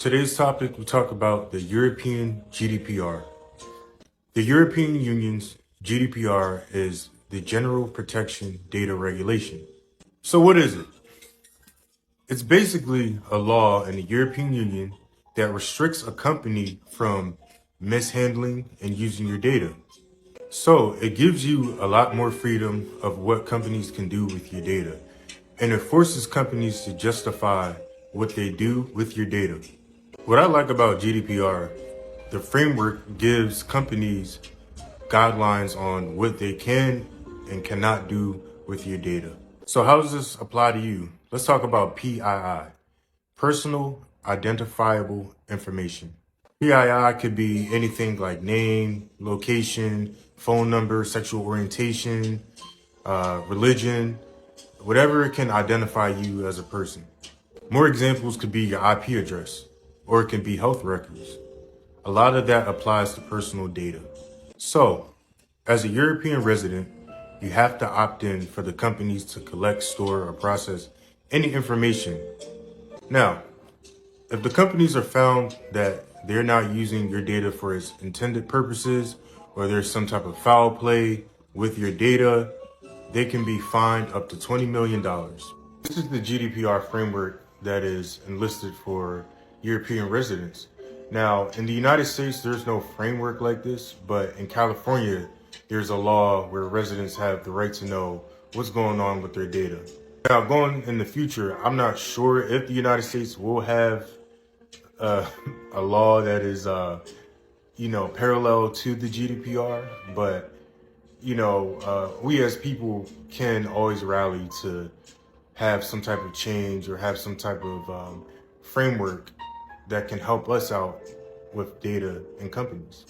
Today's topic, we talk about the European GDPR. The European Union's GDPR is the General Protection Data Regulation. So what is it? It's basically a law in the European Union that restricts a company from mishandling and using your data. So it gives you a lot more freedom of what companies can do with your data. And it forces companies to justify what they do with your data. What I like about GDPR, the framework gives companies guidelines on what they can and cannot do with your data. So how does this apply to you? Let's talk about PII, personal identifiable information. PII could be anything like name, location, phone number, sexual orientation, religion, whatever it can identify you as a person. More examples could be your IP address, or it can be health records. A lot of that applies to personal data. So, as a European resident, you have to opt in for the companies to collect, store, or process any information. Now, if the companies are found that they're not using your data for its intended purposes, or there's some type of foul play with your data, they can be fined up to $20 million. This is the GDPR framework that is enlisted for European residents. Now, in the United States, there's no framework like this, but in California, there's a law where residents have the right to know what's going on with their data. Now, going in the future, I'm not sure if the United States will have a law that is, parallel to the GDPR, but we as people can always rally to have some type of change or have some type of framework that can help us out with data and companies.